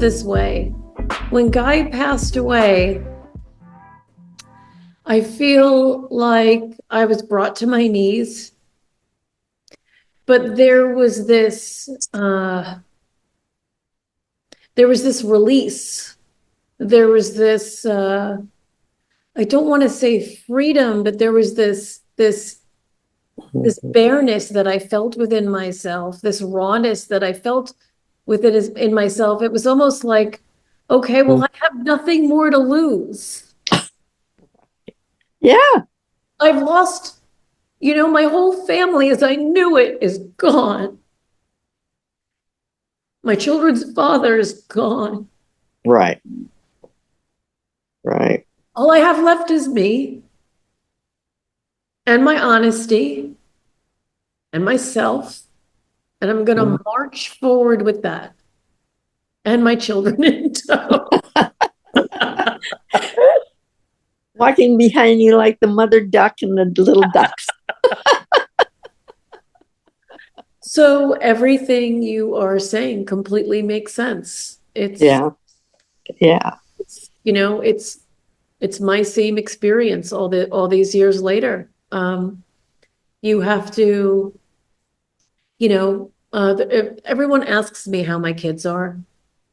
this way. When Guy passed away, I feel like I was brought to my knees, but there was this release. There was this, I don't want to say freedom, but there was this bareness that I felt within myself, this rawness that I felt within in myself. It was almost like, okay, well, I have nothing more to lose. Yeah. I've lost, my whole family as I knew it is gone. My children's father is gone. Right. Right. All I have left is me and my honesty and myself. And I'm going to march forward with that. And my children in tow. Walking behind you like the mother duck and the little ducks. So everything you are saying completely makes sense. Yeah. It's my same experience all these years later. You have to, everyone asks me how my kids are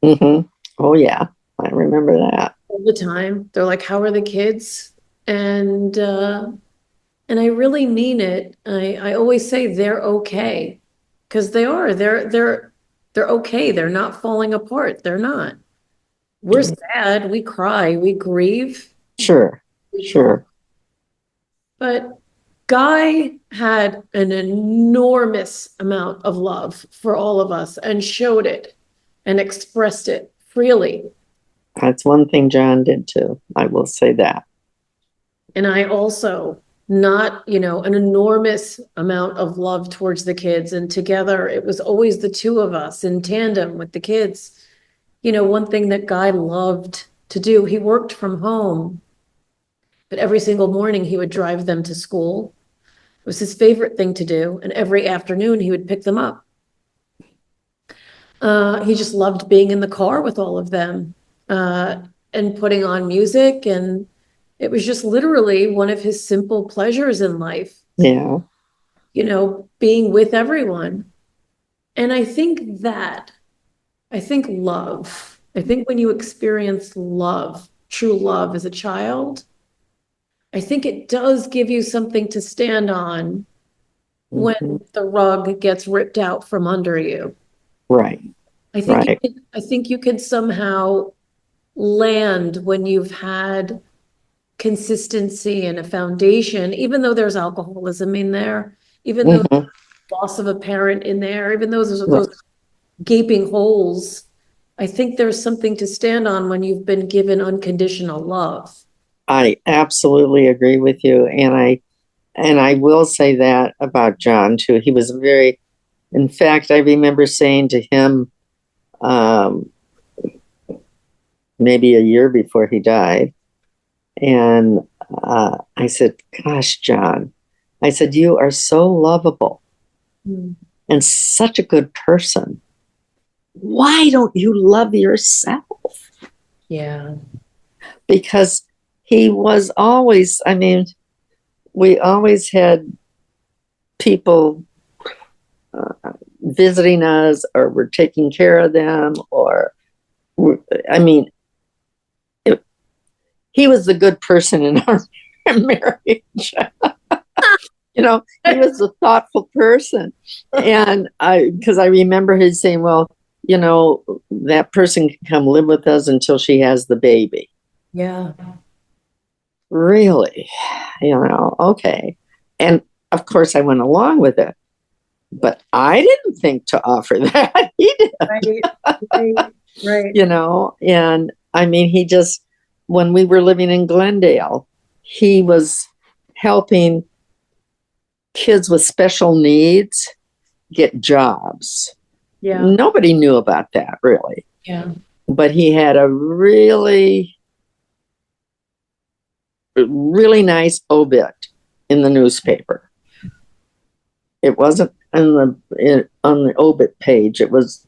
Mm-hmm. Oh, yeah. I remember that. all the time. They're like, "How are the kids?" And I really mean it. I always say they're okay, because they are. They're okay. They're not falling apart. They're not. We're sad. We cry. We grieve. Sure. But Guy had an enormous amount of love for all of us and showed it and expressed it freely. That's one thing John did too. I will say that. And I also, not, an enormous amount of love towards the kids. And together, it was always the two of us in tandem with the kids. One thing that Guy loved to do, he worked from home, but every single morning he would drive them to school. It was his favorite thing to do. And every afternoon he would pick them up. He just loved being in the car with all of them, and putting on music. And it was just literally one of his simple pleasures in life, Yeah. being with everyone. And I think love, I think when you experience love, true love as a child, I think it does give you something to stand on when the rug gets ripped out from under you. Right. I think you can somehow land when you've had consistency and a foundation, even though there's alcoholism in there, even though there's loss of a parent in there, even though there's those gaping holes. I think there's something to stand on when you've been given unconditional love. I absolutely agree with you. And I will say that about John too. He was in fact, I remember saying to him, maybe a year before he died, and I said, "Gosh, John," I said, "you are so lovable and such a good person. Why don't you love yourself?" Yeah. Because he was always, we always had people visiting us, or we're taking care of them, or, he was the good person in our marriage. He was a thoughtful person. And because I remember him saying, "Well, that person can come live with us until she has the baby." Yeah. Really? Okay. And of course I went along with it, but I didn't think to offer that. He did. Right. And he just, when we were living in Glendale, he was helping kids with special needs get jobs. Yeah. Nobody knew about that, really. Yeah. But he had a really, really nice obit in the newspaper. It wasn't on the obit page. It was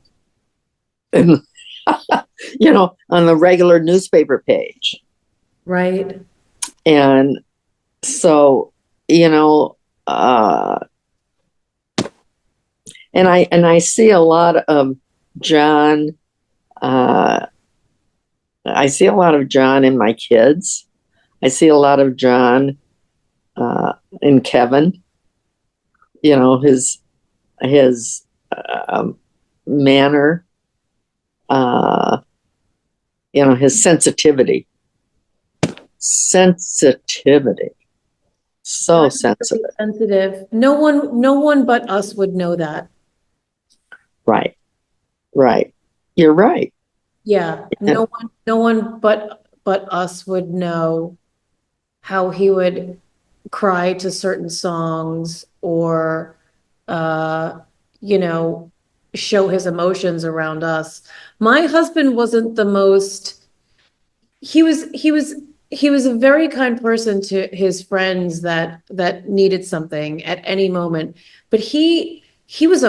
in on the regular newspaper page. Right. And so, uh, and I see a lot of John. I see a lot of John in my kids. I see a lot of John in Kevin. His manner, uh, his sensitivity. So sensitive. Sensitive. No one but us would know that. Right. You're right. Yeah. No one but us would know how he would cry to certain songs or uh you know show his emotions around us. My husband wasn't the most he was a very kind person to his friends that needed something at any moment, but he was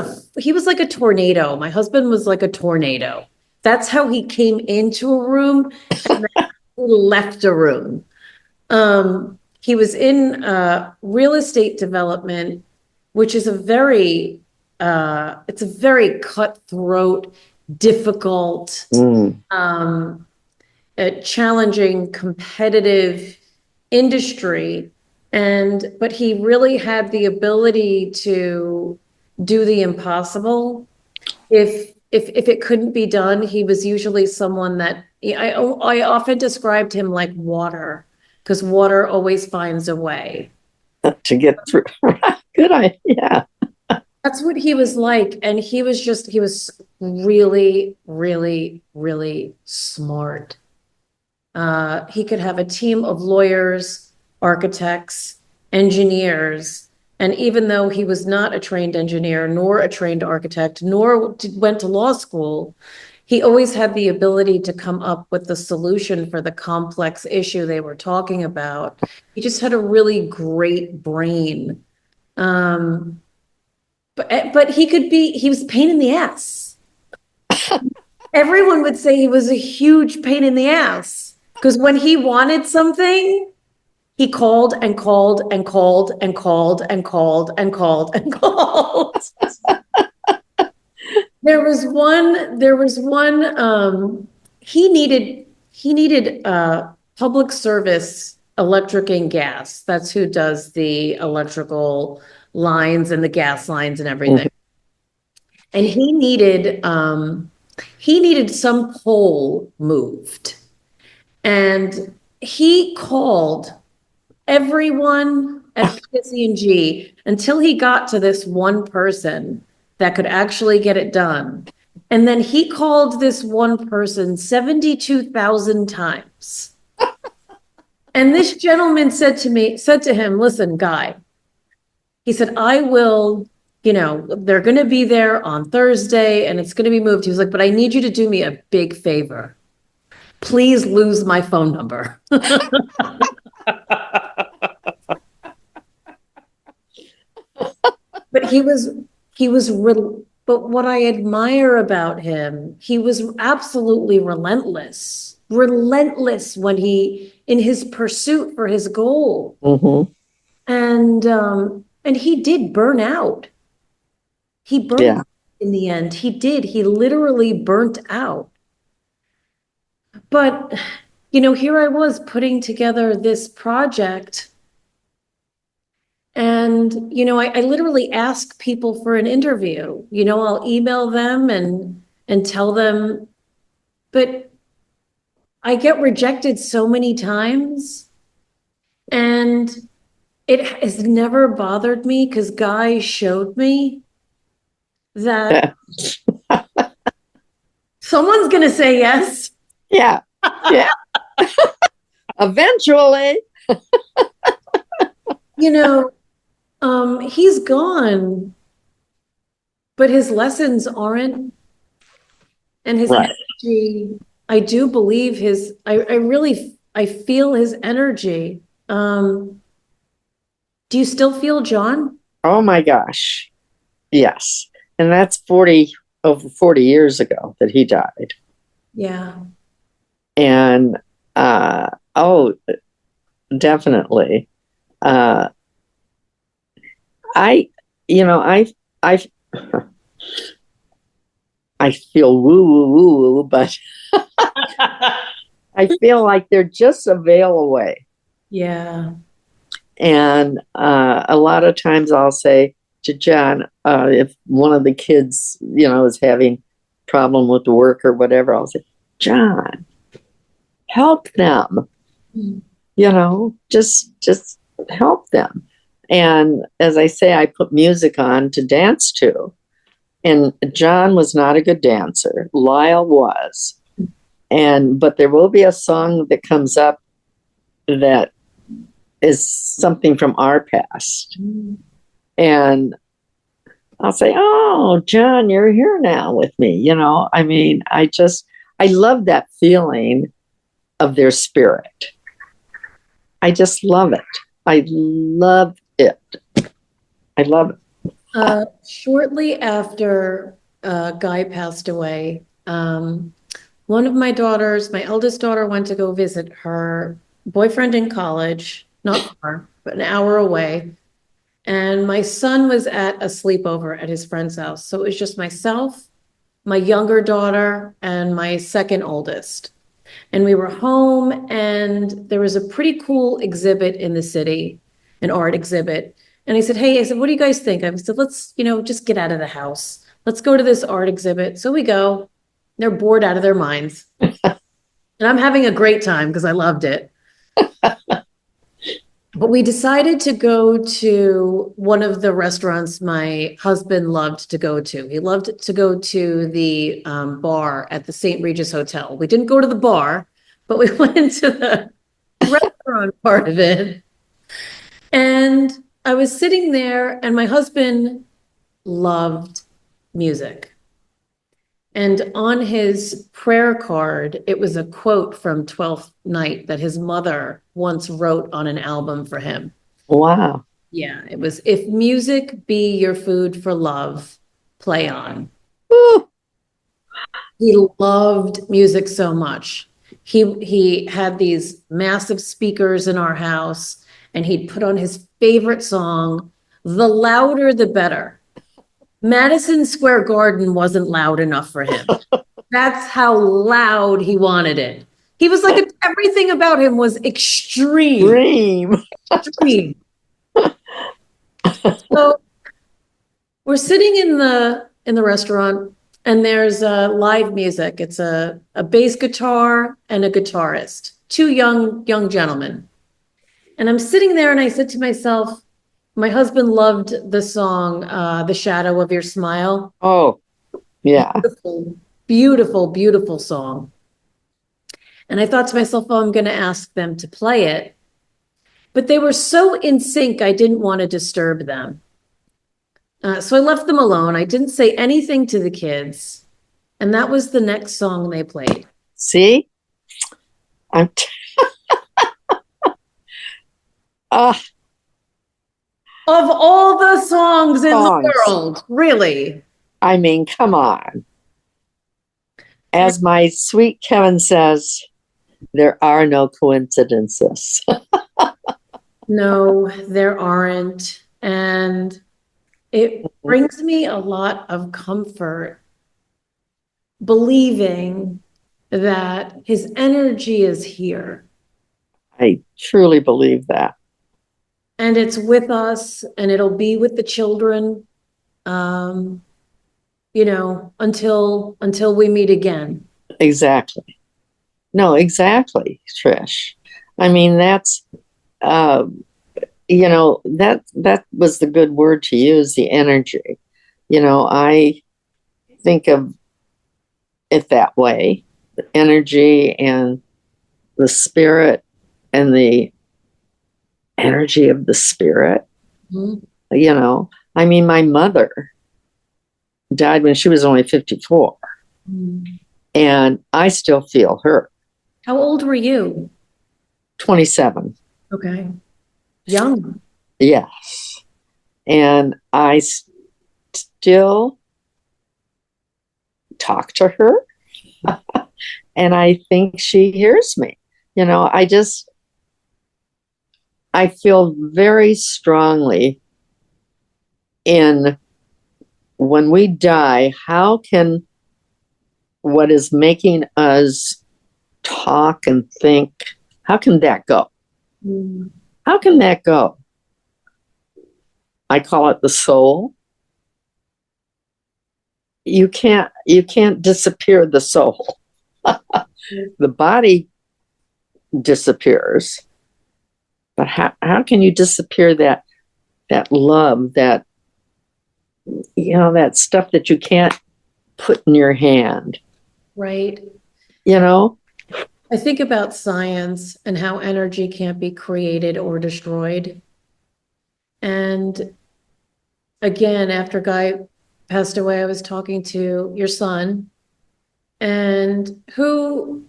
like a tornado. My husband was like a tornado. That's how he came into a room and then he left a room. He was in real estate development, which is it's a very cutthroat, difficult, Mm. a challenging, competitive industry. But he really had the ability to do the impossible. If it couldn't be done, he was usually someone that I often described him like water, because water always finds a way. To get through. Good idea. That's what he was like. And he was really, really, really smart. He could have a team of lawyers, architects, engineers. And even though he was not a trained engineer, nor a trained architect, nor went to law school, he always had the ability to come up with the solution for the complex issue they were talking about. He just had a really great brain. Um, but he was a pain in the ass. Everyone would say he was a huge pain in the ass because when he wanted something, he called and called and called and called and called and called and called. There was one he needed public service electric and gas. That's who does the electrical lines and the gas lines and everything. And he needed some pole moved. And he called everyone at PSE&G until he got to this one person that could actually get it done. And then he called this one person 72,000 times. And this gentleman said to him, listen, Guy, he said, I will, they're going to be there on Thursday and it's going to be moved. He was like, but I need you to do me a big favor. Please lose my phone number. But but what I admire about him, he was absolutely relentless in his pursuit for his goal. Mm-hmm. And he did burn out. He burned out in the end. He did. He literally burnt out. But, here I was putting together this project. And, I literally ask people for an interview. I'll email them and tell them, but I get rejected so many times. And it has never bothered me because Guy showed me that someone's going to say yes. Yeah. Eventually. He's gone, but his lessons aren't. And his energy, I do believe I feel his energy. Do you still feel John? Oh my gosh. Yes. And that's over 40 years ago that he died. Yeah. And oh, definitely. Uh, I, you know, I, I feel woo woo woo woo, but I feel like they're just a veil away. Yeah. And a lot of times I'll say to John, if one of the kids, is having problem with work or whatever, I'll say, John, help them. Mm. Just help them. And as I say, I put music on to dance to. And John was not a good dancer. Lyle was. But there will be a song that comes up that is something from our past. And I'll say, "Oh, John, you're here now with me." I love that feeling of their spirit. I just love it. I love it. I love it. Shortly after Guy passed away, one of my daughters, my eldest daughter, went to go visit her boyfriend in college, not far, but an hour away. And my son was at a sleepover at his friend's house. So it was just myself, my younger daughter, and my second oldest. And we were home, and there was a pretty cool exhibit in the city, an art exhibit. And I said, "Hey," I said, "what do you guys think?" I said, "Let's, just get out of the house. Let's go to this art exhibit." So we go. They're bored out of their minds. And I'm having a great time because I loved it. But we decided to go to one of the restaurants my husband loved to go to. He loved to go to the bar at the St. Regis Hotel. We didn't go to the bar, but we went into the restaurant part of it. And I was sitting there, and my husband loved music. And on his prayer card, it was a quote from Twelfth Night that his mother once wrote on an album for him. Wow. Yeah, it was, "If music be your food for love, play on." Ooh. He loved music so much. He had these massive speakers in our house, and he'd put on his favorite song, "The louder the better." Madison Square Garden wasn't loud enough for him. That's how loud he wanted it. He was like, everything about him was extreme, Dream. extreme. So we're sitting in the restaurant, and there's live music. It's a bass guitar and a guitarist, two young gentlemen. And I'm sitting there, and I said to myself, my husband loved the song "The Shadow of Your Smile." Oh, yeah. Beautiful, beautiful, beautiful song. And I thought to myself, "Oh, I'm going to ask them to play it." But they were so in sync, I didn't want to disturb them. So I left them alone. I didn't say anything to the kids. And that was the next song they played. See? I'm t- uh, Of all the songs in the songs. world, really. I mean, come on. As my sweet Kevin says, there are no coincidences. No, there aren't. And it brings me a lot of comfort believing that his energy is here I truly believe that. and it's with us, and it'll be with the children, um, until we meet again. Exactly. No, exactly, Trish. I mean, that's uh, that was the good word to use, the energy. I think of it that way, the energy and the spirit and the energy of the spirit. Mhm. I mean, my mother died when she was only 54, and I still feel her. How old were you? 27. Okay. Young. Yes. And I still talk to her. And I think she hears me. I feel very strongly in when we die, how can what is making us talk and think, how can that go? Mm. How can that go? I call it the soul. You can't disappear the soul. The body disappears, but how can you disappear that love, that that stuff that you can't put in your hand? Right. I think about science and how energy can't be created or destroyed. And again, after Guy passed away, I was talking to your son, and who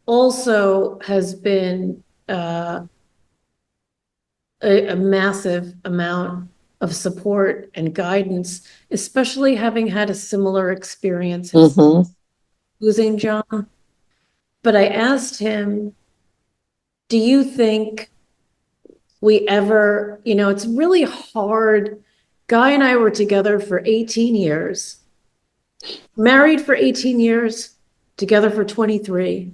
also has been a massive amount of support and guidance, especially having had a similar experience losing John. But I asked him, do you think we ever, it's really hard. Guy and I were together for 18 years, married for 18 years, together for 23,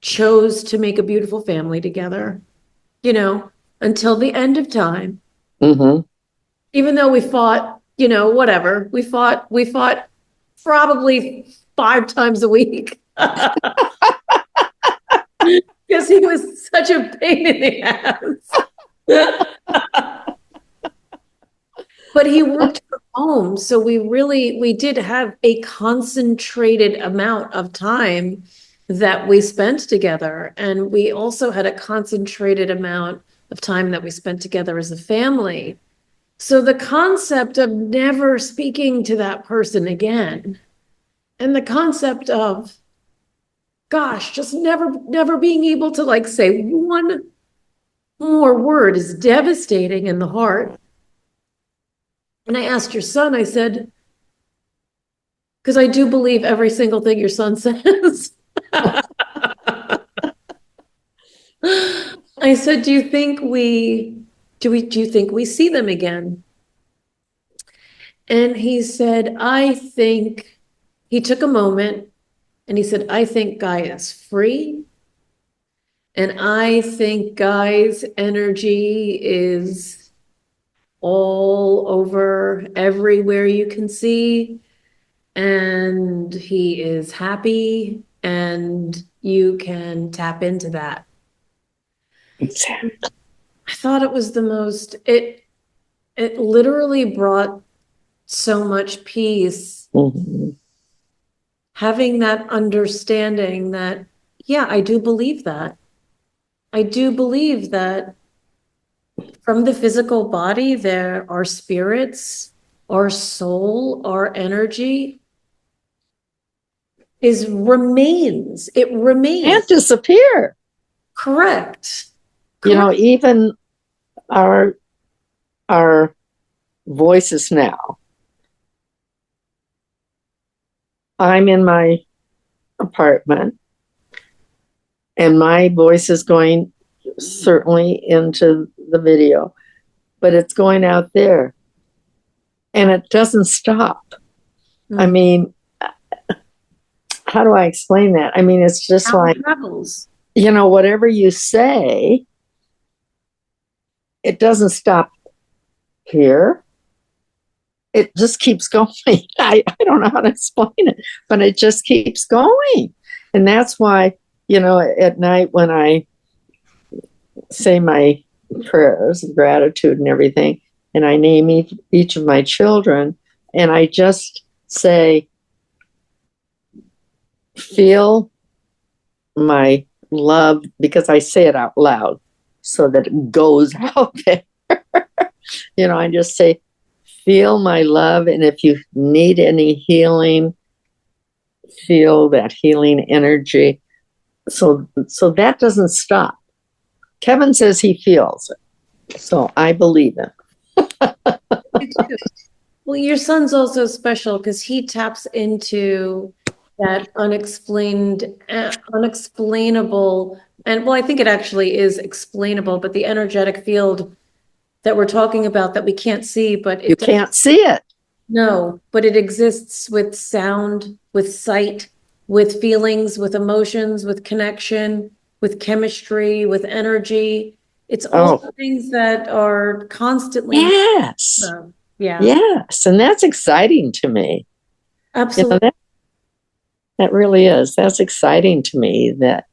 chose to make a beautiful family together, until the end of time. Even though we fought, whatever, we fought probably 5 times a week. Because he was such a pain in the ass. But he worked from home, so we did have a concentrated amount of time that we spent together, and we also had a concentrated amount of time that we spent together as a family. So the concept of never speaking to that person again, and the concept of, gosh, just never being able to say one more word is devastating in the heart. And I asked your son, I said, because I do believe every single thing your son says. I said, do you think we see them again? And he said, he took a moment and he said, I think Guy is free. And I think Guy's energy is all over everywhere you can see. And he is happy, and you can tap into that. Exactly. I thought it was it literally brought so much peace. Having that understanding that, yeah, I do believe that. I do believe that from the physical body, there are spirits, our soul, our energy remains. It remains. Can't disappear. Correct. Even our voices now. I'm in my apartment, and my voice is going certainly into the video, but it's going out there, and it doesn't stop. I mean, how do I explain that? I mean, it's just like, travels. Whatever you say, it doesn't stop here. It just keeps going. I don't know how to explain it, but it just keeps going. And that's why, at night when I say my prayers of gratitude and everything, and I name each of my children, and I just say, feel my love, because I say it out loud so that it goes out there. I just say, feel my love, and if you need any healing, feel that healing energy. So that doesn't stop. Kevin says he feels it, so I believe him. Well, your son's also special because he taps into that unexplainable, and well, I think it actually is explainable, but the energetic field that we're talking about that we can't see, but You it does. can't see it. No, but it exists with sound, with sight, with feelings, with emotions, with connection, with chemistry, with energy. It's all Oh, things that are constantly, yes. yeah, Yes. And that's exciting to me. You know, absolutely. that really is. That's exciting to me that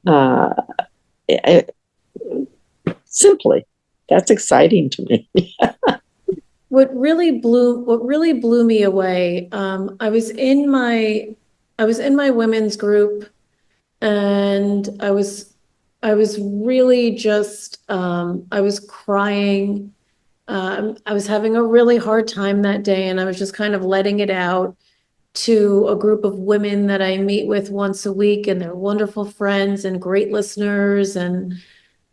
uh, it, simply, that's exciting to me. What really blew me away, I was in my women's group, and I was really just, I was crying. I was having a really hard time that day, and I was just kind of letting it out to a group of women that I meet with once a week, and they're wonderful friends and great listeners and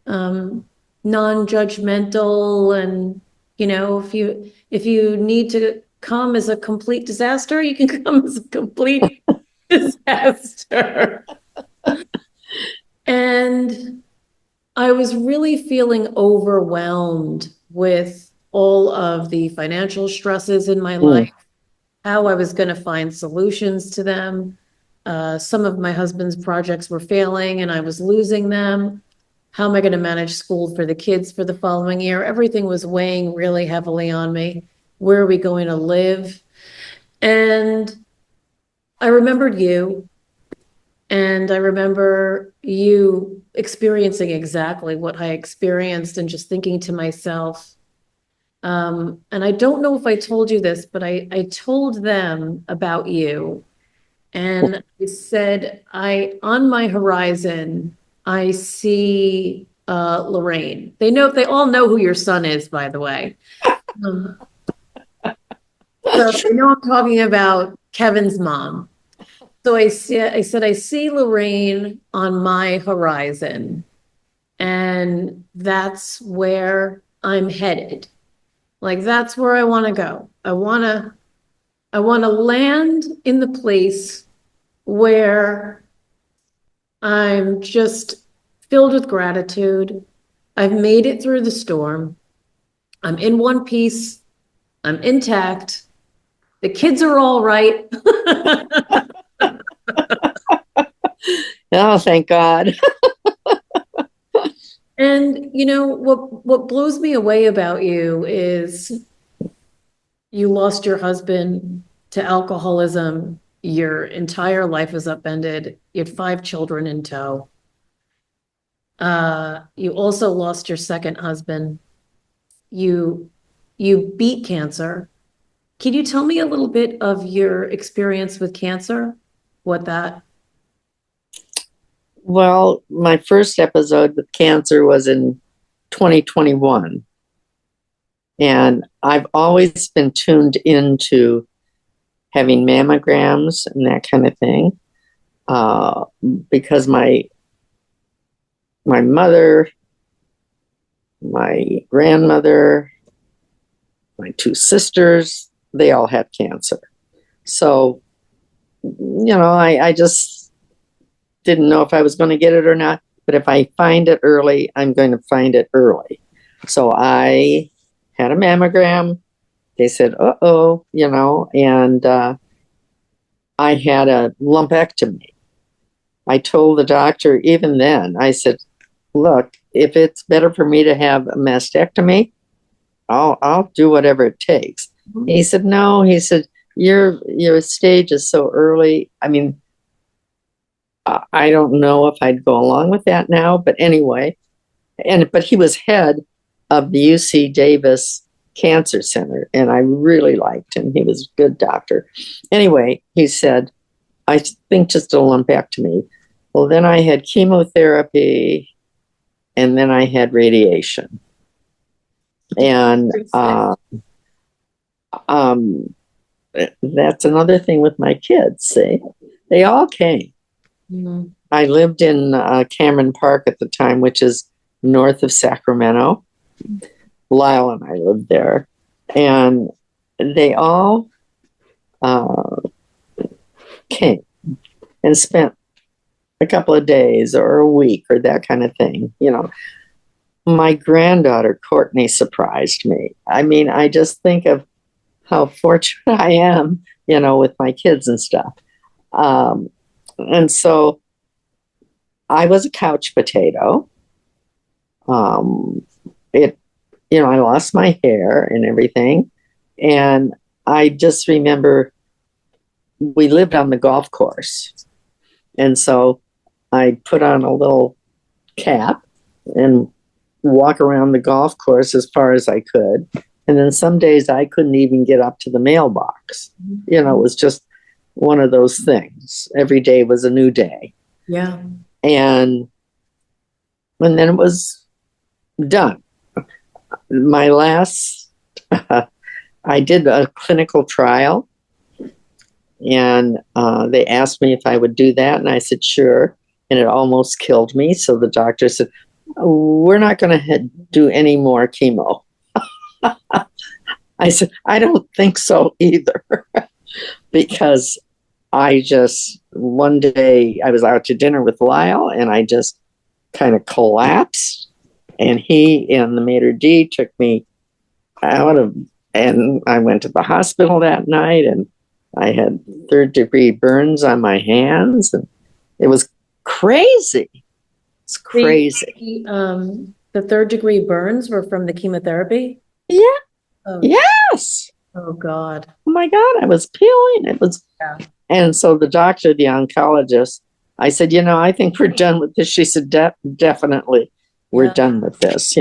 um, non-judgmental. And if you need to come as a complete disaster, you can come as a complete disaster. And I was really feeling overwhelmed with all of the financial stresses in my Mm. life, how I was going to find solutions to them. Some of my husband's projects were failing and I was losing them. How am I going to manage school for the kids for the following year? Everything was weighing really heavily on me. Where are we going to live? And I remembered you, and I remember you experiencing exactly what I experienced and just thinking to myself, and I don't know if I told you this, but I told them about you. And I said, on my horizon, I see Lorraine. They all know who your son is, by the way. Um, so they know I'm talking about Kevin's mom. So I see Lorraine on my horizon, and that's where I'm headed. Like that's where I want to go. I want to land in the place where I'm just filled with gratitude. I've made it through the storm. I'm in one piece. I'm intact. The kids are all right. Oh, thank God. And what blows me away about you is you lost your husband to alcoholism. Your entire life was upended. You had 5 children in tow. You also lost your second husband. You you beat cancer. Can you tell me a little bit of your experience with cancer? What that? Well, my first episode with cancer was in 2021. And I've always been tuned into having mammograms and that kind of thing uh, because my mother, my grandmother, my two sisters, they all had cancer. So, I just didn't know if I was going to get it or not. But if I find it early, I'm going to find it early. So I had a mammogram. They said, and I had a lumpectomy. I told the doctor even then, I said, look, if it's better for me to have a mastectomy, I'll do whatever it takes. He said, no, he said, your stage is so early. I mean, I don't know if I'd go along with that now, but anyway, but he was head of the UC Davis Cancer Center, and I really liked him. He was a good doctor. Anyway, he said, I think just a lumpectomy. Well, then I had chemotherapy, and then I had radiation. And um, that's another thing with my kids. See, they all came. Mhm. I lived in Cameron Park at the time, which is north of Sacramento. Lyle and I lived there, and they all uh, came. and spent a couple of days or a week or that kind of thing. My granddaughter Courtney surprised me. I mean, I just think of how fortunate I am, with my kids and stuff. And so I was a couch potato. It, I lost my hair and everything. And I just remember we lived on the golf course. And so I put on a little cap and walk around the golf course as far as I could. And then some days I couldn't even get up to the mailbox. It was just one of those things. Every day was a new day. Yeah. And then it was done. My last, I did a clinical trial, and they asked me if I would do that. And I said, sure. And it almost killed me. So the doctor said, we're not going to do any more chemo. I said, I don't think so either. Because one day I was out to dinner with Lyle, and I just kind of collapsed. And he and the maitre d' took me and I went to the hospital that night, and I had 3rd-degree burns on my hands, and it was crazy. It's crazy. The 3rd-degree burns were from the chemotherapy? Yeah. Oh, yes. Oh, God. Oh, my God. I was peeling. It was. Yeah. And so the doctor, the oncologist, I said, I think we're done with this. She said, definitely, we're done with this,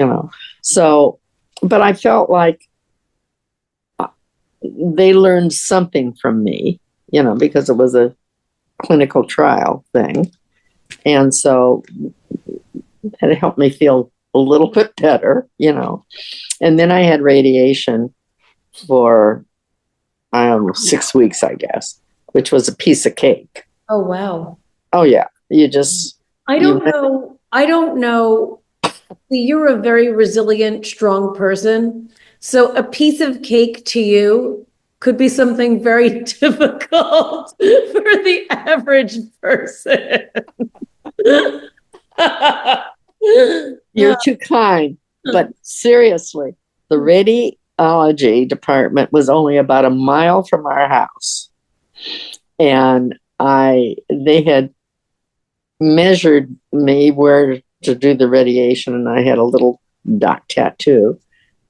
So, but I felt like they learned something from me, because it was a clinical trial thing. And so it helped me feel a little bit better, And then I had radiation for 6 weeks, I guess, which was a piece of cake. Oh, wow. Oh, yeah. I don't know. You're a very resilient, strong person. So a piece of cake to you could be something very difficult for the average person. You're too kind. But seriously, the radiology department was only about a mile from our house. And they had measured me where to do the radiation, and I had a little dock tattoo.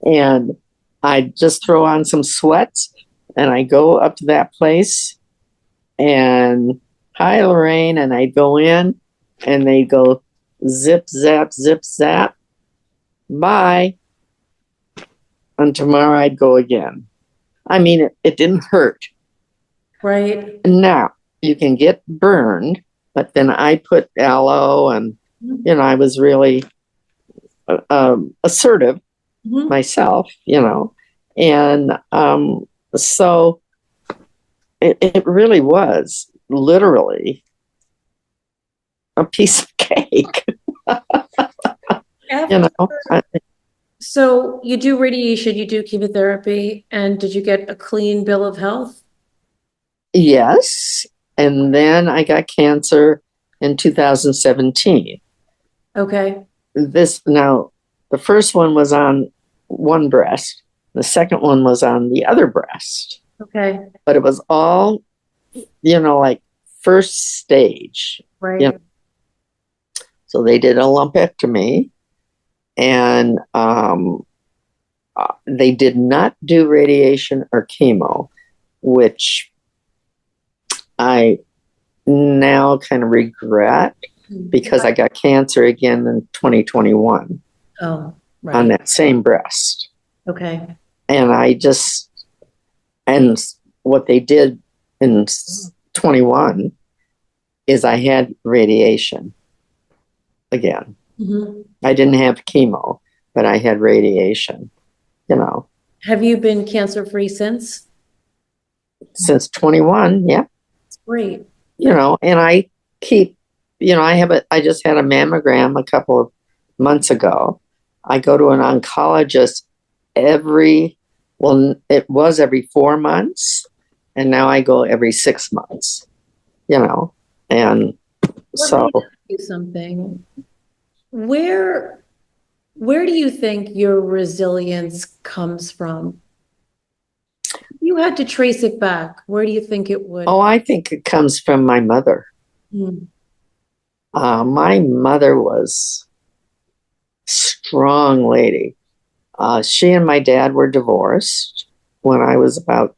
And I just throw on some sweats, and I go up to that place, and hi, Lorraine, and I go in, and they go zip, zap, zip, zap, bye. And tomorrow I'd go again. I mean, it didn't hurt. Right. Now, you can get burned, but then I put aloe, and, I was really assertive myself, and so it really was literally a piece of cake. So you do radiation, you do chemotherapy, and did you get a clean bill of health? Yes. And then I got cancer in 2017. Okay. The first one was on one breast. The second one was on the other breast. Okay. But it was all, like first stage. Right. So they did a lumpectomy, and they did not do radiation or chemo, which I now kind of regret, because I got cancer again in 2021. Oh, right. On that same breast. Okay. And and what they did in 21 is I had radiation again. I didn't have chemo, but I had radiation, Have you been cancer-free since? Since 21, yeah. That's great. And I keep, I just had a mammogram a couple of months ago. I go to an oncologist it was every 4 months, and now I go every 6 months, And Let so, me ask you something. Where where do you think your resilience comes from? If you had to trace it back, where do you think it would? I think it comes from my mother. Hmm. My mother was a strong lady. She and my dad were divorced when I was about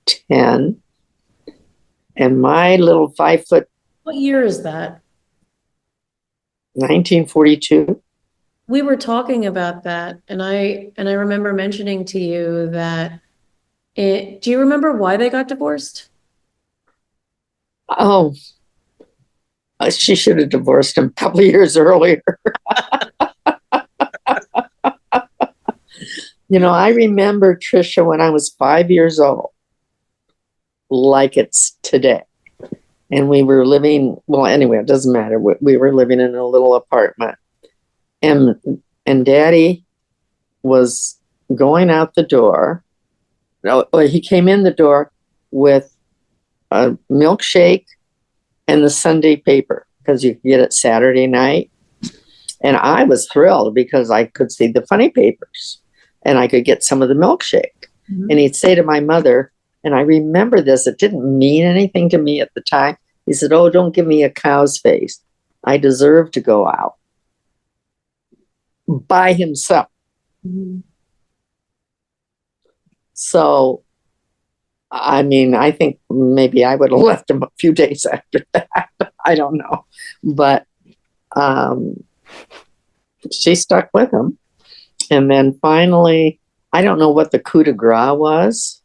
10. And my little 5 foot, What year is that? 1942. We were talking about that, and I remember mentioning to you that do you remember why they got divorced? Oh, she should have divorced him a couple of years earlier. I remember Trisha when I was 5 years old, like it's today. And we were living, well, anyway, it doesn't matter. We were living in a little apartment. And Daddy was going out the door. No, he came in the door with a milkshake and the Sunday paper because you could get it Saturday night. And I was thrilled because I could see the funny papers and I could get some of the milkshake. Mhm. And he'd say to my mother, and I remember this, it didn't mean anything to me at the time. He said, "Oh, don't give me a cow's face. I deserve to go out." By himself. Mhm. So, I mean, I think maybe I would have left him a few days after that. I don't know. But um, she stuck with him. And then finally, I don't know what the coup de grace was.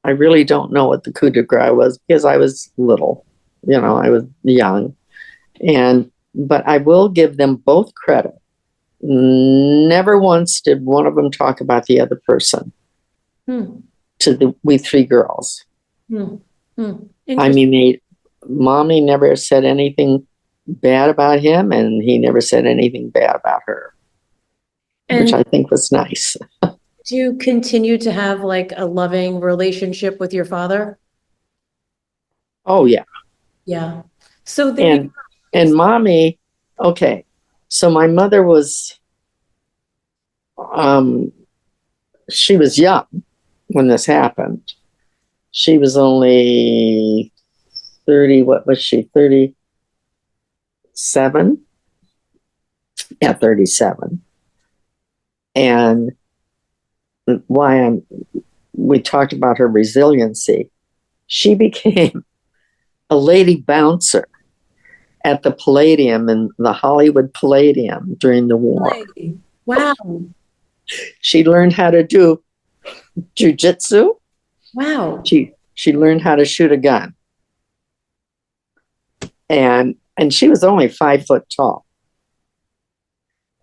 I really don't know what the coup de grace was because I was little, I was young. But I will give them both credit. Never once did one of them talk about the other person Hmm. to we three girls. Hmm. Hmm. I mean, Mommy never said anything bad about him, and he never said anything bad about her, which And I think was nice. do you continue to have like a loving relationship with your father? Oh yeah, Yeah. So there you and Mommy. Okay, so my mother was, um, she was young when this happened. She was only 30. What was she? 37. Yeah, 37. And why we talked about her resiliency. She became a lady bouncer at the Palladium in the Hollywood Palladium during the war. Wow. She learned how to do jujitsu. Wow. She learned how to shoot a gun. And she was only 5 foot tall.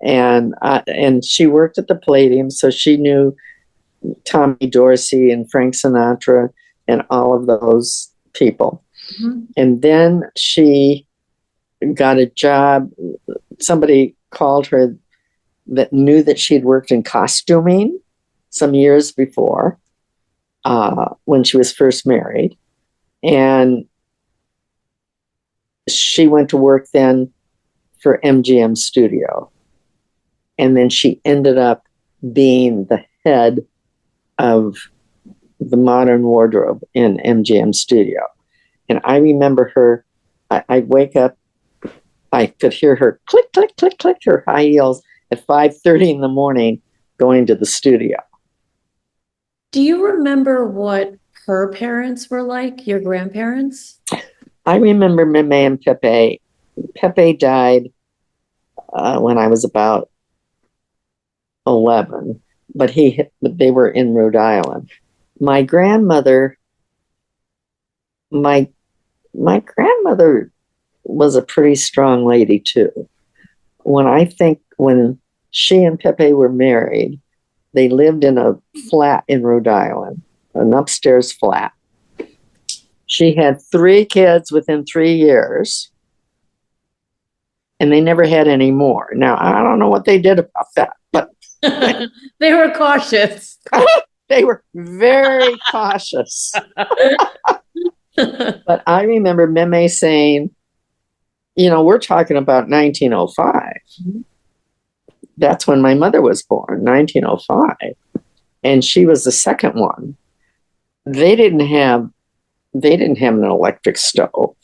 And she worked at the Palladium, so she knew Tommy Dorsey and Frank Sinatra and all of those people. Mhm. And then she got a job. Somebody called her that knew that she'd worked in costuming some years before when she was first married. And she went to work then for MGM Studio. And then she ended up being the head of the modern wardrobe in MGM Studio. And I remember her, I'd wake up, I could hear her click, click, click, click, her high heels at 5:30 in the morning going to the studio. Do you remember what her parents were like, your grandparents? I remember Meme and Pepe. Pepe died when I was about 11, but they were in Rhode Island. My grandmother, my my grandmother was a pretty strong lady too. When she and Pepe were married, they lived in a flat in Rhode Island, an upstairs flat. She had 3 kids within 3 years, and they never had any more. Now, I don't know what they did about that, but They were cautious. they were very cautious. But I remember Meme saying we're talking about 1905. That's when my mother was born, 1905. And she was the second one. They didn't have an electric stove.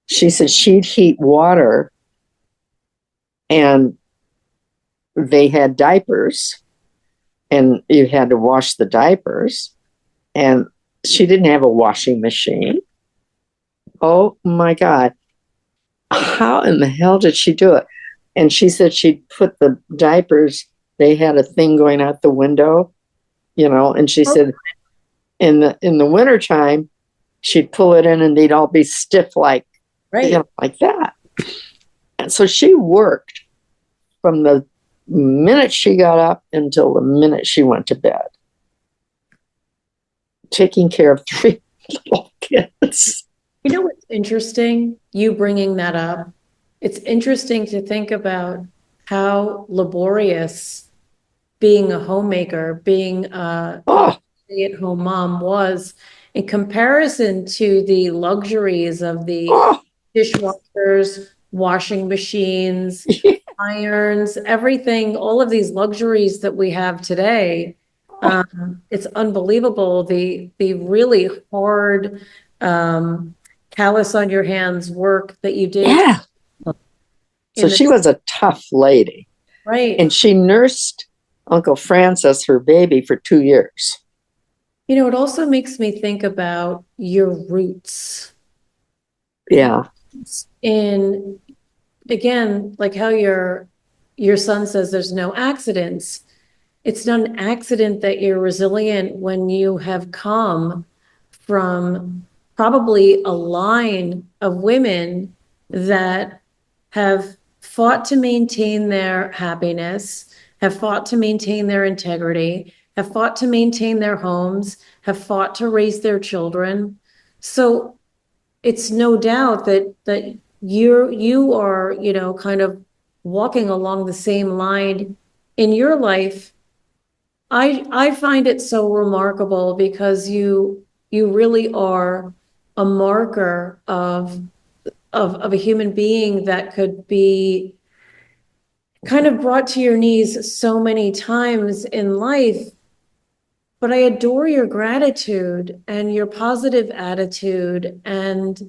She said she'd heat water, and they had diapers, and you had to wash the diapers, and she didn't have a washing machine. Oh my God. How in the hell did she do it? And she said she'd put the diapers, they had a thing going out the window, and she said in the wintertime, she'd pull it in and they'd all be stiff like that. And so she worked from the minute she got up until the minute she went to bed, taking care of 3 little kids. You know what's interesting? You bringing that up. It's interesting to think about how laborious being a homemaker, being a stay-at-home mom was in comparison to the luxuries of the dishwashers, washing machines, irons, everything, all of these luxuries that we have today. It's unbelievable. The really hard, callous on your hands work that you did. Yeah. So she was a tough lady. Right. And she nursed Uncle Francis, her baby, for 2 years. It also makes me think about your roots. Yeah. In, again, like how your son says there's no accidents. It's not an accident that you're resilient when you have come from probably a line of women that have fought to maintain their happiness, have fought to maintain their integrity, have fought to maintain their homes, have fought to raise their children. So it's no doubt that you are, kind of walking along the same line in your life. I find it so remarkable because you really are a marker of a human being that could be kind of brought to your knees so many times in life. But I adore your gratitude and your positive attitude and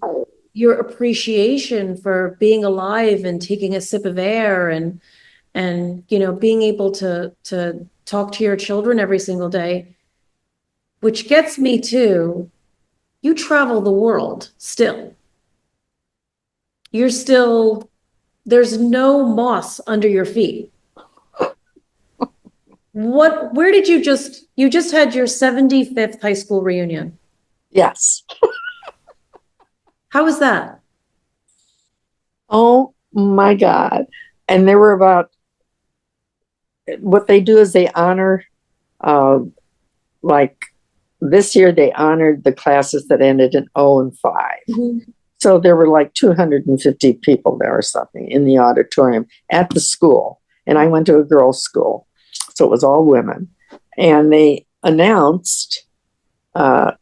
your appreciation for being alive and taking a sip of air and being able to talk to your children every single day, which gets me to, you travel the world still. There's no moss under your feet. Where did you just had your 75th high school reunion? Yes. How was that? Oh my God. And there were what they do is they honor, like this year they honored the classes that ended in 0 and 5. Mm-hmm. So there were like 250 people there or something in the auditorium at the school. And I went to a girls' school. So it was all women. And they announced, I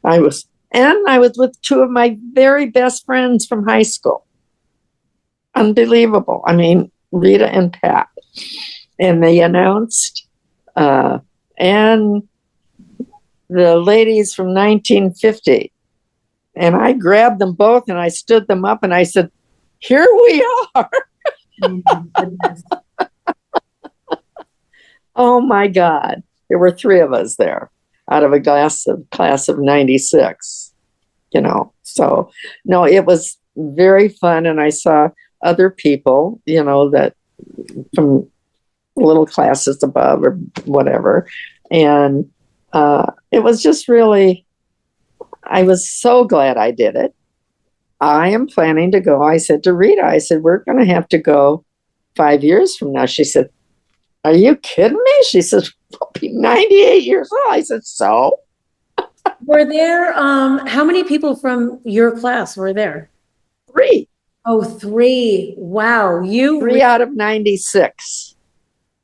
was with 2 of my very best friends from high school. Unbelievable. I mean, Rita and Pat. And they announced, and the ladies from 1950. And I grabbed them both and I stood them up and I said, here we are. Oh my goodness. Oh my God. There were 3 of us there out of a class of 96, So, no, it was very fun. And I saw other people, that from little classes above or whatever. And it was just really, I was so glad I did it. I am planning to go. I said to Rita, we're going to have to go 5 years from now. She said, are you kidding me? She says, we'll be 98 years old. I said, so? Were there, how many people from your class were there? 3. Oh, 3. Wow. 3 out of 96.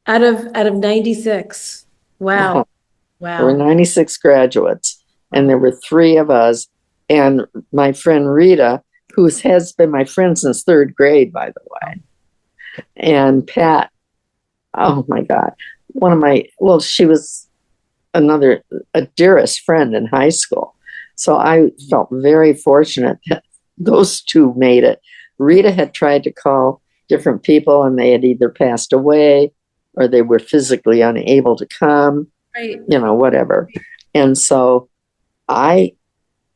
Out of 96. Wow. Uh-huh. Wow. There were 96 graduates, and there were 3 of us. And my friend Rita, who has been my friend since third grade, by the way, and Pat, oh my God, she was a dearest friend in high school. So I felt very fortunate that those two made it. Rita had tried to call different people and they had either passed away or they were physically unable to come, Right. Whatever. And so I,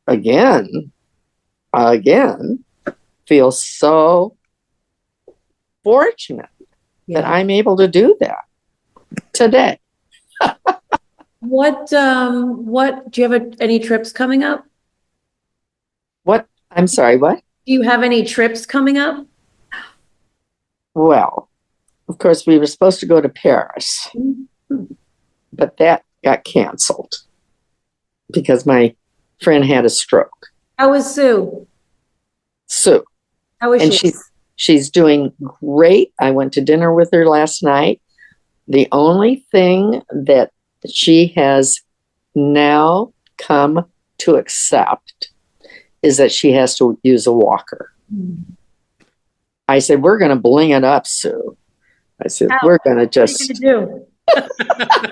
again, feel so fortunate that I'm able to do that today. What do you have any trips coming up? What? I'm sorry, what? Do you have any trips coming up? Well, of course, we were supposed to go to Paris, but that got canceled because my friend had a stroke. How was Sue? Sue. How is she? She's doing great. I went to dinner with her last night. The only thing that she has now come to accept is that she has to use a walker. I said, we're going to bling it up, Sue. I said, we're going to just... What are you going to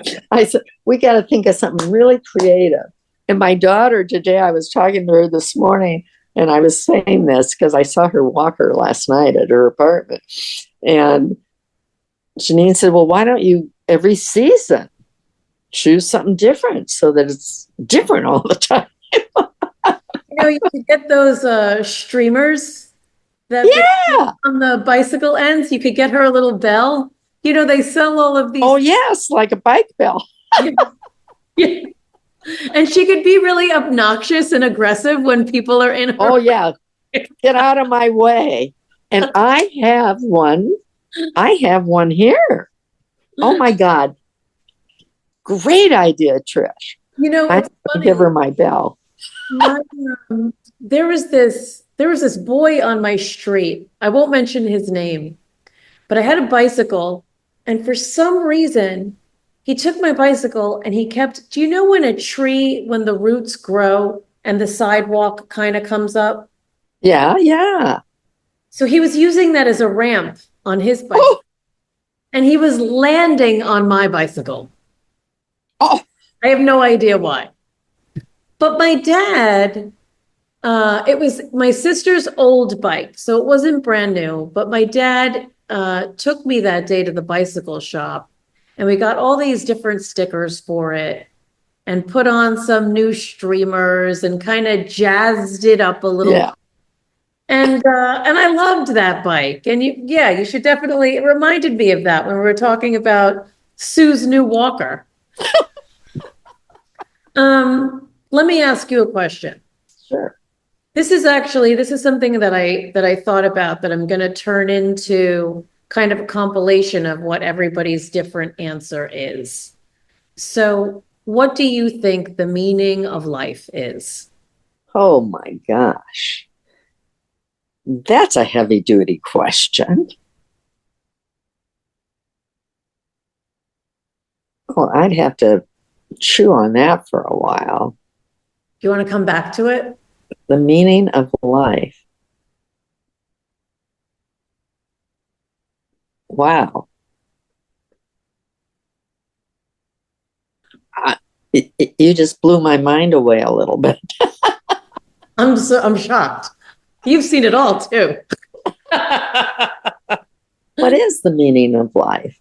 do? I said, we got to think of something really creative. And my daughter today, I was talking to her this morning, and I was saying this because I saw her walker last night at her apartment. And Janine said, well, why don't you every season choose something different so that it's different all the time? You could get those streamers that on the bicycle ends. You could get her a little bell. They sell all of these. Oh, yes, like a bike bell. Yeah. And she could be really obnoxious and aggressive when people are in her. Oh, yeah. Get out of my way. And I have one. I have one here. Oh, my God. Great idea, Trish. I'm going to give her my bell. There was this boy on my street. I won't mention his name, but I had a bicycle, and for some reason, he took my bicycle and he kept. Do you know when when the roots grow and the sidewalk kind of comes up? Yeah, yeah. So he was using that as a ramp on his bicycle, and he was landing on my bicycle. Oh, I have no idea why. But my dad, it was my sister's old bike, so it wasn't brand new. But my dad took me that day to the bicycle shop, and we got all these different stickers for it and put on some new streamers and kind of jazzed it up a little. Yeah. And I loved that bike. And you should definitely, it reminded me of that when we were talking about Sue's new walker. Let me ask you a question. Sure. This is something that I thought about that I'm going to turn into kind of a compilation of what everybody's different answer is. So, what do you think the meaning of life is? Oh my gosh. That's a heavy duty question. Well, I'd have to chew on that for a while. Do you want to come back to it? The meaning of life. Wow. You just blew my mind away a little bit. I'm shocked. You've seen it all too. What is the meaning of life?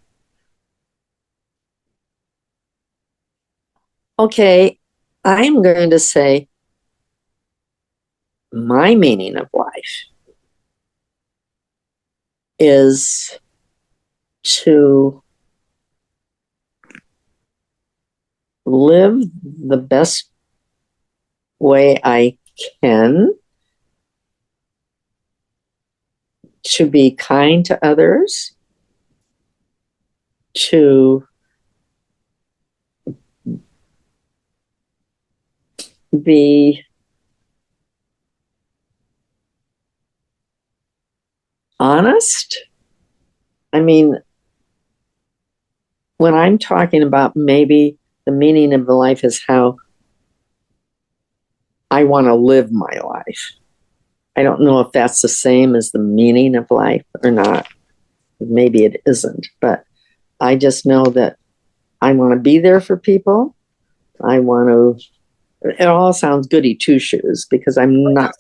Okay, I'm going to say my meaning of life is to live the best way I can, to be kind to others, to be honest. I mean, when I'm talking about maybe the meaning of the life is how I want to live my life. I don't know if that's the same as the meaning of life or not. Maybe it isn't, but I just know that I want to be there for people. I want to, it all sounds goody two shoes because I'm not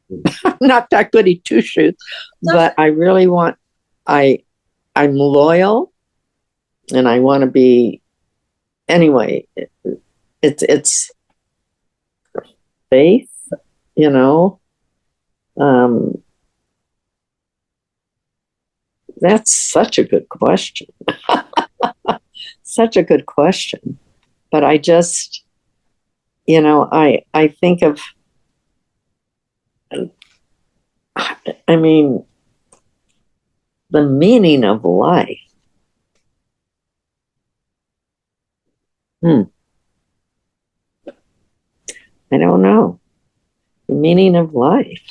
that goody two shoes, but I really want, I'm loyal and I want to be, anyway, it's faith, you know. Um, that's such a good question. Such a good question. But I just, I think of, I mean, the meaning of life. I don't know. The meaning of life.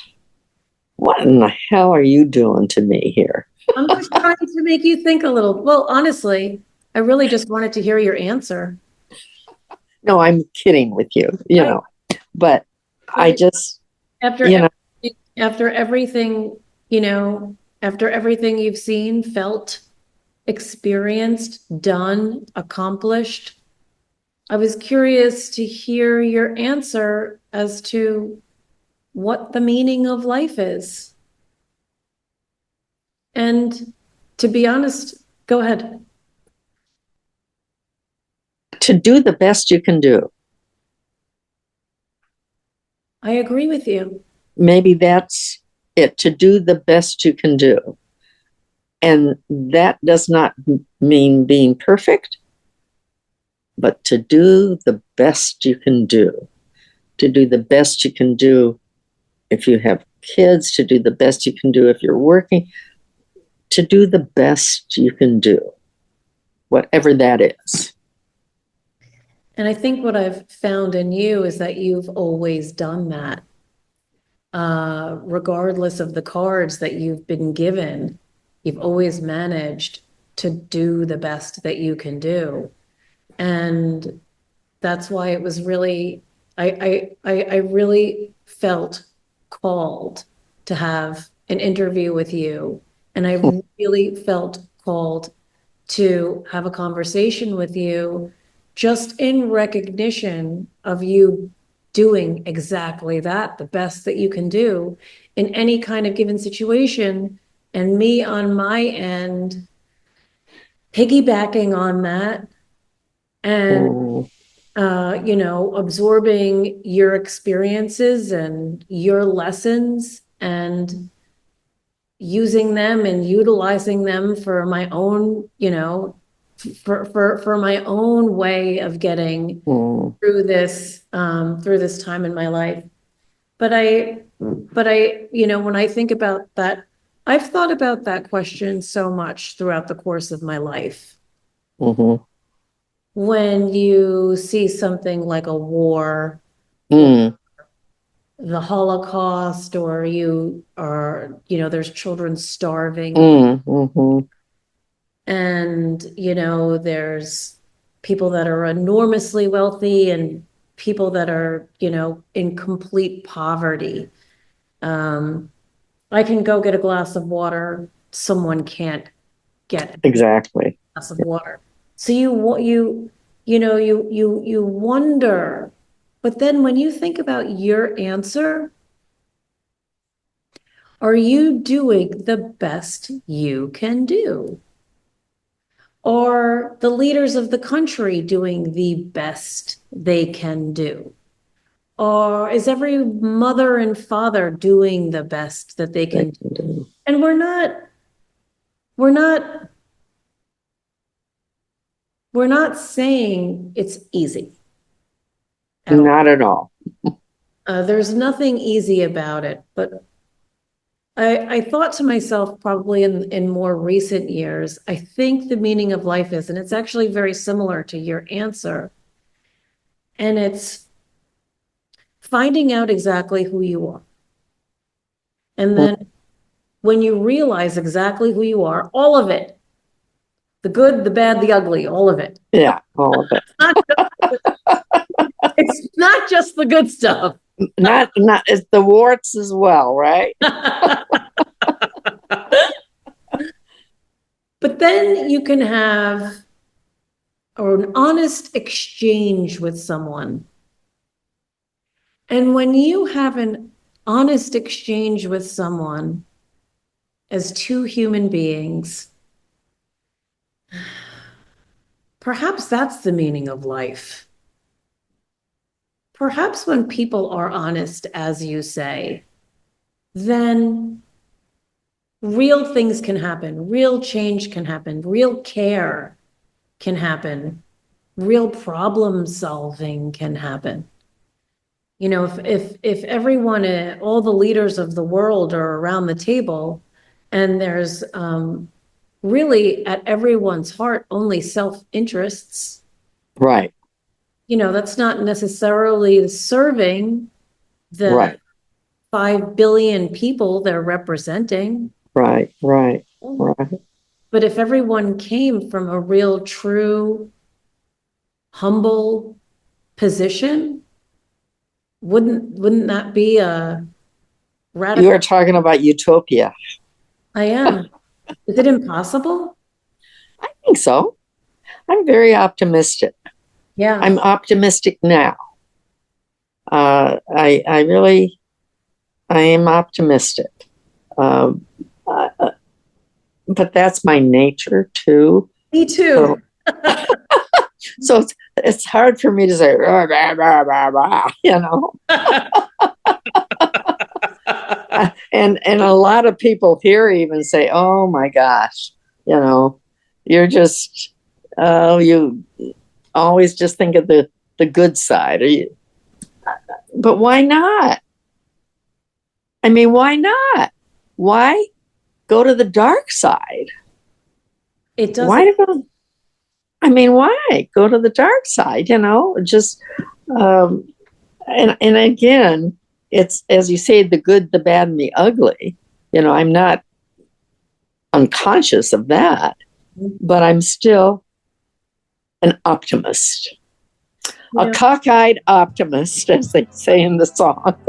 What in the hell are you doing to me here? I'm just trying to make you think a little. Well, honestly, I really just wanted to hear your answer. No, I'm kidding with you, but I just, after after everything, after everything you've seen, felt, experienced, done, accomplished, I was curious to hear your answer as to what the meaning of life is. And to be honest, go ahead. To do the best you can do. I agree with you. Maybe that's it, to do the best you can do. And that does not mean being perfect, but to do the best you can do. To do the best you can do if you have kids, to do the best you can do if you're working, to do the best you can do, whatever that is. And I think what I've found in you is that you've always done that. Regardless of the cards that you've been given, you've always managed to do the best that you can do. And that's why it was really, I really felt called to have an interview with you. And I really felt called to have a conversation with you just in recognition of you doing exactly that, the best that you can do in any kind of given situation. And me on my end, piggybacking on that and, absorbing your experiences and your lessons and using them and utilizing them for my own, for my own way of getting through this time in my life. But I, when I think about that, I've thought about that question so much throughout the course of my life. Mm-hmm. When you see something like a war, the Holocaust, or there's children starving. Mm-hmm. And, there's people that are enormously wealthy and people that are, in complete poverty. I can go get a glass of water. Someone can't get exactly a glass of water. So you wonder, but then when you think about your answer, are you doing the best you can do? Are the leaders of the country doing the best they can do? Or is every mother and father doing the best that they can do? And we're not saying it's easy. Not at all. There's nothing easy about it, but I thought to myself, probably in more recent years, I think the meaning of life is, and it's actually very similar to your answer, and it's finding out exactly who you are. And then when you realize exactly who you are, all of it, the good, the bad, the ugly, all of it. Yeah, all of it. It's not just the good stuff. not it's the warts as well, right? But then you can have an honest exchange with someone. And when you have an honest exchange with someone as two human beings, perhaps that's the meaning of life. Perhaps when people are honest, as you say, then real things can happen, real change can happen, real care can happen, real problem solving can happen. You know, if everyone, all the leaders of the world are around the table, and there's really at everyone's heart only self-interests, Right. you know, that's not necessarily serving the Right. 5 billion people they're representing. Right. Right. But if everyone came from a real, true, humble position, wouldn't that be a radical? You are talking about utopia. I am. Is it impossible? I think so. I'm very optimistic. Yeah. I'm optimistic now. I am optimistic. But that's my nature too. Me too. So it's hard for me to say, rah, rah, rah, rah, rah, you know. And a lot of people here even say, "Oh my gosh, you know, you're just you always just think of the good side." But why not? I mean, why not? Why go to the dark side? It doesn't. Why go? I mean, why go to the dark side? You know, just and again, it's, as you say, the good, the bad, and the ugly. You know, I'm not unconscious of that, but I'm still an optimist, Yeah. a cockeyed optimist, as they say in the song.